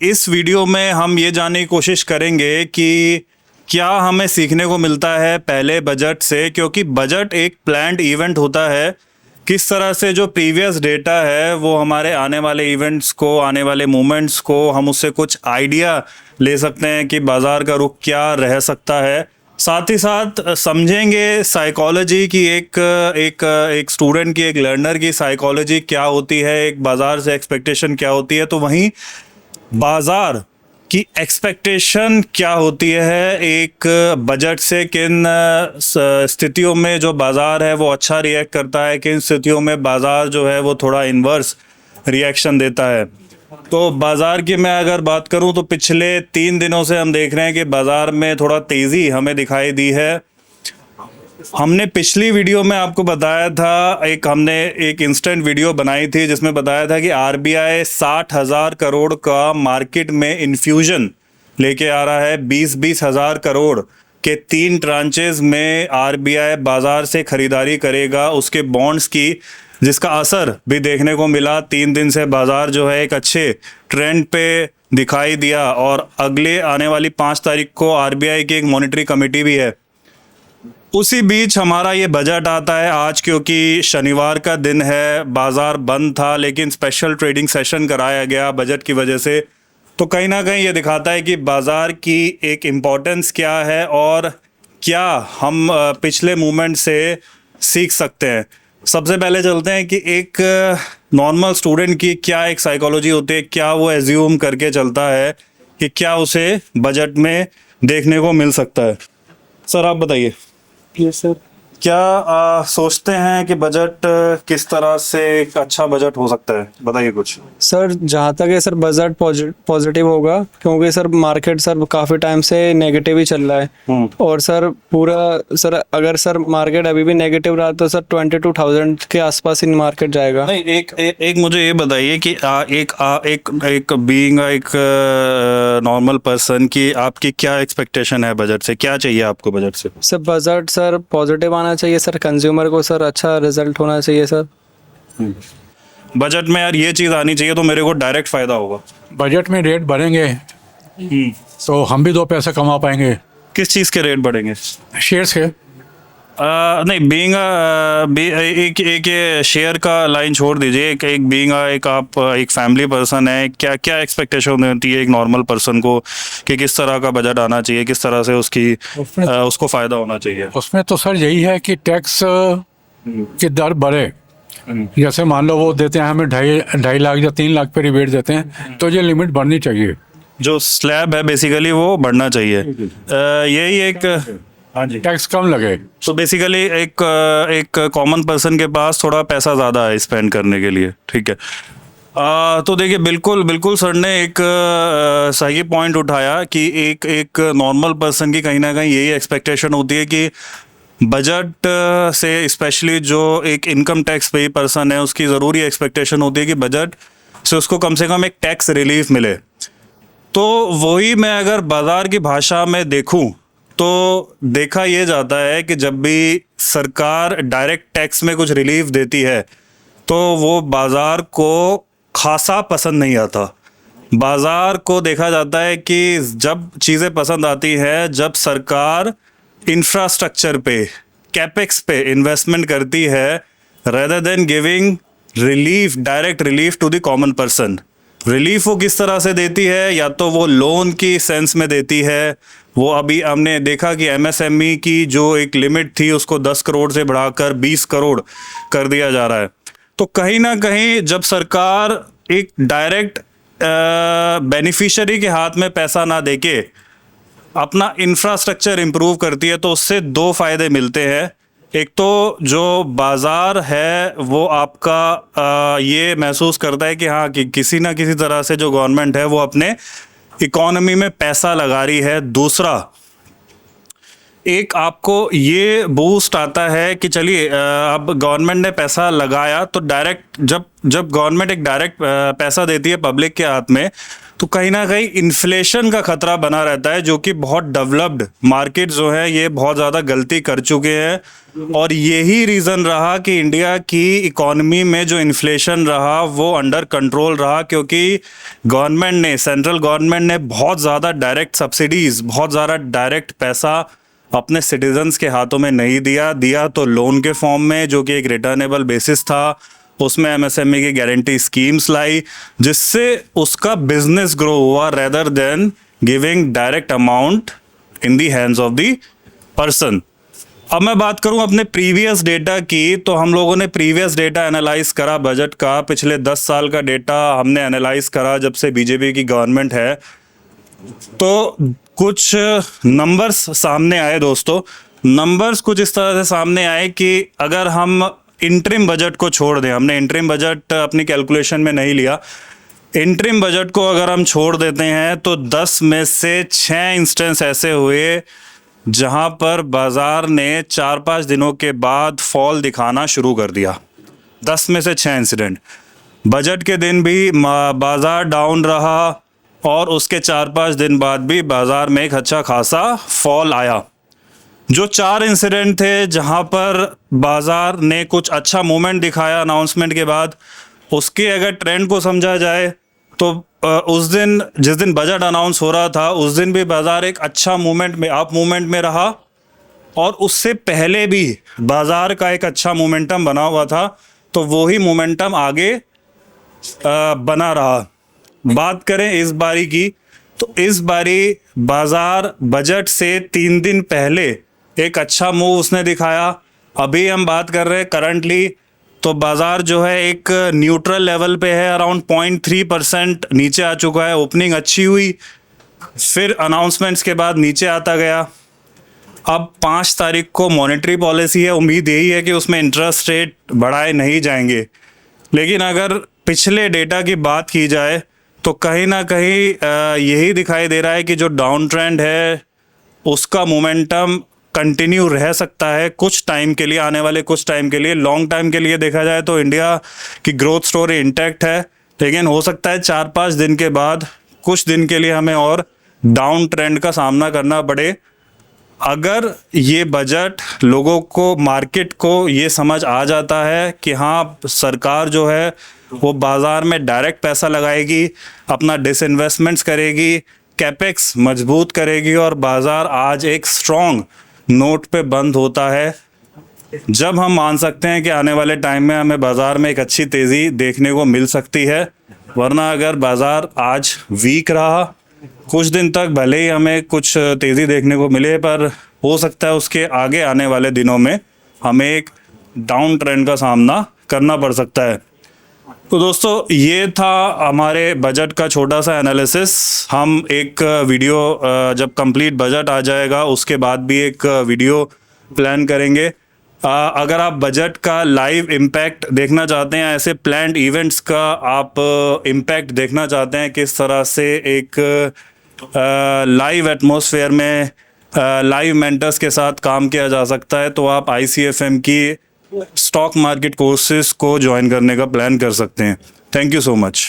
इस वीडियो में हम ये जानने की कोशिश करेंगे कि क्या हमें सीखने को मिलता है पहले बजट से, क्योंकि बजट एक प्लान्ड इवेंट होता है। किस तरह से जो प्रीवियस डेटा है वो हमारे आने वाले इवेंट्स को, आने वाले मोमेंट्स को, हम उससे कुछ आइडिया ले सकते हैं कि बाज़ार का रुख क्या रह सकता है। साथ ही साथ समझेंगे साइकोलॉजी की, एक स्टूडेंट की, एक लर्नर की साइकोलॉजी क्या होती है, एक बाज़ार से एक्सपेक्टेशन क्या होती है, तो वहीं बाज़ार की एक्सपेक्टेशन क्या होती है एक बजट से। किन स्थितियों में जो बाज़ार है वो अच्छा रिएक्ट करता है, किन स्थितियों में बाज़ार जो है वो थोड़ा इन्वर्स रिएक्शन देता है। तो बाज़ार की मैं अगर बात करूं तो पिछले 3 दिनों से हम देख रहे हैं कि बाज़ार में थोड़ा तेज़ी हमें दिखाई दी है। हमने पिछली वीडियो में आपको बताया था, हमने एक इंस्टेंट वीडियो बनाई थी जिसमें बताया था कि आरबीआई 60,000 करोड़ का मार्केट में इन्फ्यूजन लेके आ रहा है। 20-20 हज़ार करोड़ के 3 ट्रांचेस में आरबीआई बाज़ार से खरीदारी करेगा उसके बॉन्ड्स की, जिसका असर भी देखने को मिला। 3 दिन से बाज़ार जो है एक अच्छे ट्रेंड पे दिखाई दिया और अगले आने वाली 5 तारीख को आरबीआई की एक मॉनिटरी कमेटी भी है। उसी बीच हमारा ये बजट आता है आज, क्योंकि शनिवार का दिन है, बाज़ार बंद था लेकिन स्पेशल ट्रेडिंग सेशन कराया गया बजट की वजह से। तो कहीं ना कहीं ये दिखाता है कि बाज़ार की एक इम्पोर्टेंस क्या है और क्या हम पिछले मूवमेंट से सीख सकते हैं। सबसे पहले चलते हैं कि एक नॉर्मल स्टूडेंट की क्या एक साइकोलॉजी होती है, क्या वो एज्यूम करके चलता है कि क्या उसे बजट में देखने को मिल सकता है। सर आप बताइए। Yes sir. क्या सोचते हैं कि बजट किस तरह से एक अच्छा बजट हो सकता है, बताइए कुछ। सर जहाँ तक है सर बजट पॉजिटिव होगा, क्योंकि सर मार्केट सर काफ़ी टाइम से नेगेटिव ही चल रहा है। और सर पूरा सर अगर सर मार्केट अभी भी नेगेटिव रहा तो सर 22,000 के आसपास इन मार्केट जाएगा। नहीं, एक मुझे ये बताइए कि एक बीइंग एक नॉर्मल पर्सन की आपकी क्या एक्सपेक्टेशन है बजट से, क्या चाहिए आपको बजट से? सर बजट सर पॉजिटिव आना चाहिए सर, कंज्यूमर को सर अच्छा रिजल्ट होना चाहिए सर। बजट में यार ये चीज़ आनी चाहिए तो मेरे को डायरेक्ट फ़ायदा होगा। बजट में रेट बढ़ेंगे तो हम भी 2 पैसा कमा पाएंगे। किस चीज़ के रेट बढ़ेंगे? शेयर्स के। नहीं, बीइंग एक ये शेयर का लाइन छोड़ दीजिए, एक बीइंग एक आप एक फैमिली पर्सन है, क्या क्या एक्सपेक्टेशन होती है एक नॉर्मल पर्सन को कि किस तरह का बजट आना चाहिए, किस तरह से उसको फ़ायदा होना चाहिए? उसमें तो सर यही है कि टैक्स की दर बढ़े। जैसे मान लो वो देते हैं हमें 2.5 लाख या 3 लाख पे रिबेट देते हैं, तो ये लिमिट बढ़नी चाहिए। जो स्लैब है बेसिकली वो बढ़ना चाहिए। यही एक, हाँ जी, टैक्स कम लगे। तो बेसिकली एक कॉमन पर्सन के पास थोड़ा पैसा ज़्यादा है स्पेंड करने के लिए, ठीक है। तो देखिए, बिल्कुल सर ने एक सही पॉइंट उठाया कि एक नॉर्मल पर्सन की कहीं ना कहीं यही एक्सपेक्टेशन होती है कि बजट से, स्पेशली जो एक इनकम टैक्स पे पर्सन है, उसकी ज़रूरी एक्सपेक्टेशन होती है कि बजट से उसको कम से कम एक टैक्स रिलीफ मिले। तो वही मैं अगर बाज़ार की भाषा में देखूं तो देखा ये जाता है कि जब भी सरकार डायरेक्ट टैक्स में कुछ रिलीफ देती है तो वो बाज़ार को खासा पसंद नहीं आता। बाज़ार को देखा जाता है कि जब चीज़ें पसंद आती हैं जब सरकार इंफ्रास्ट्रक्चर पे, कैपेक्स पे इन्वेस्टमेंट करती है, rather than giving relief, direct relief to the common person. Relief वो किस तरह से देती है, या तो वो लोन की सेंस में देती है। वो अभी हमने देखा कि एमएसएमई की जो एक लिमिट थी उसको 10 करोड़ से बढ़ाकर 20 करोड़ कर दिया जा रहा है। तो कहीं ना कहीं जब सरकार एक डायरेक्ट बेनिफिशियरी के हाथ में पैसा ना देके अपना इंफ्रास्ट्रक्चर इम्प्रूव करती है तो उससे 2 फायदे मिलते हैं। एक तो जो बाज़ार है वो आपका ये महसूस करता है कि हाँ, कि किसी ना किसी तरह से जो गवर्नमेंट है वो अपने इकोनॉमी में पैसा लगा रही है। दूसरा, एक आपको ये बूस्ट आता है कि चलिए अब गवर्नमेंट ने पैसा लगाया तो डायरेक्ट जब गवर्नमेंट एक डायरेक्ट पैसा देती है पब्लिक के हाथ में तो कहीं ना कहीं इन्फ्लेशन का खतरा बना रहता है, जो कि बहुत डेवलप्ड मार्केट जो है ये बहुत ज़्यादा गलती कर चुके हैं। और यही रीज़न रहा कि इंडिया की इकोनॉमी में जो इन्फ्लेशन रहा वो अंडर कंट्रोल रहा, क्योंकि गवर्नमेंट ने, सेंट्रल गवर्नमेंट ने बहुत ज़्यादा डायरेक्ट सब्सिडीज़, बहुत ज़्यादा डायरेक्ट पैसा अपने सिटीजन्स के हाथों में नहीं दिया तो लोन के फॉर्म में, जो कि एक रिटर्नेबल बेसिस था। उसमें एमएसएमई की गारंटी स्कीम्स लाई, जिससे उसका बिजनेस ग्रो हुआ, rather than giving direct amount in the hands of the person. अब मैं बात करूं अपने प्रीवियस डेटा की, तो हम लोगों ने प्रीवियस डेटा एनालाइज करा बजट का, पिछले 10 साल का डेटा हमने एनालाइज करा जब से बीजेपी की गवर्नमेंट है। तो कुछ नंबर्स सामने आए दोस्तों। नंबर्स कुछ इस तरह से सामने आए कि अगर हम इंटरिम बजट को छोड़ दें, हमने इंटरिम बजट अपनी कैलकुलेशन में नहीं लिया, इंटरिम बजट को अगर हम छोड़ देते हैं तो 10 में से 6 इंस्टेंस ऐसे हुए जहां पर बाजार ने 4-5 दिनों के बाद फॉल दिखाना शुरू कर दिया। 10 में से 6 इंसिडेंट। बजट के दिन भी बाजार डाउन रहा और उसके 4-5 दिन बाद भी बाजार में एक अच्छा खासा फॉल आया। जो 4 इंसिडेंट थे जहां पर बाजार ने कुछ अच्छा मूवमेंट दिखाया अनाउंसमेंट के बाद, उसके अगर ट्रेंड को समझा जाए तो उस दिन, जिस दिन बजट अनाउंस हो रहा था, उस दिन भी बाजार एक अच्छा मूवमेंट में, अप मूवमेंट में रहा, और उससे पहले भी बाजार का एक अच्छा मोमेंटम बना हुआ था, तो वही मोमेंटम आगे बना रहा। बात करें इस बारी की, तो इस बारी बाजार बजट से 3 दिन पहले एक अच्छा मूव उसने दिखाया। अभी हम बात कर रहे हैं करंटली, तो बाजार जो है एक न्यूट्रल लेवल पे है, अराउंड 0.3% नीचे आ चुका है। ओपनिंग अच्छी हुई, फिर अनाउंसमेंट्स के बाद नीचे आता गया। अब 5 तारीख को मॉनेटरी पॉलिसी है, उम्मीद यही है कि उसमें इंटरेस्ट रेट बढ़ाए नहीं जाएंगे। लेकिन अगर पिछले डेटा की बात की जाए तो कहीं ना कहीं यही दिखाई दे रहा है कि जो डाउन ट्रेंड है उसका मोमेंटम कंटिन्यू रह सकता है कुछ टाइम के लिए, आने वाले कुछ टाइम के लिए। लॉन्ग टाइम के लिए देखा जाए तो इंडिया की ग्रोथ स्टोरी इंटैक्ट है, लेकिन हो सकता है 4-5 दिन के बाद कुछ दिन के लिए हमें और डाउन ट्रेंड का सामना करना पड़े। अगर ये बजट लोगों को, मार्केट को ये समझ आ जाता है कि हाँ सरकार जो है वो बाज़ार में डायरेक्ट पैसा लगाएगी, अपना डिसइन्वेस्टमेंट्स करेगी, कैपेक्स मजबूत करेगी, और बाज़ार आज एक स्ट्रॉन्ग नोट पे बंद होता है, जब हम मान सकते हैं कि आने वाले टाइम में हमें बाज़ार में एक अच्छी तेज़ी देखने को मिल सकती है। वरना अगर बाज़ार आज वीक रहा कुछ दिन तक, भले ही हमें कुछ तेज़ी देखने को मिले, पर हो सकता है उसके आगे आने वाले दिनों में हमें एक डाउन ट्रेंड का सामना करना पड़ सकता है। तो दोस्तों ये था हमारे बजट का छोटा सा एनालिसिस। हम एक वीडियो जब कंप्लीट बजट आ जाएगा उसके बाद भी एक वीडियो प्लान करेंगे। अगर आप बजट का लाइव इम्पैक्ट देखना चाहते हैं, ऐसे प्लान्ड इवेंट्स का आप इम्पैक्ट देखना चाहते हैं, किस तरह से एक लाइव एटमॉस्फेयर में लाइव मेंटर्स के साथ काम किया जा सकता है, तो आप ICFM की स्टॉक मार्केट कोर्सेज को ज्वाइन करने का प्लान कर सकते हैं। Thank you so much.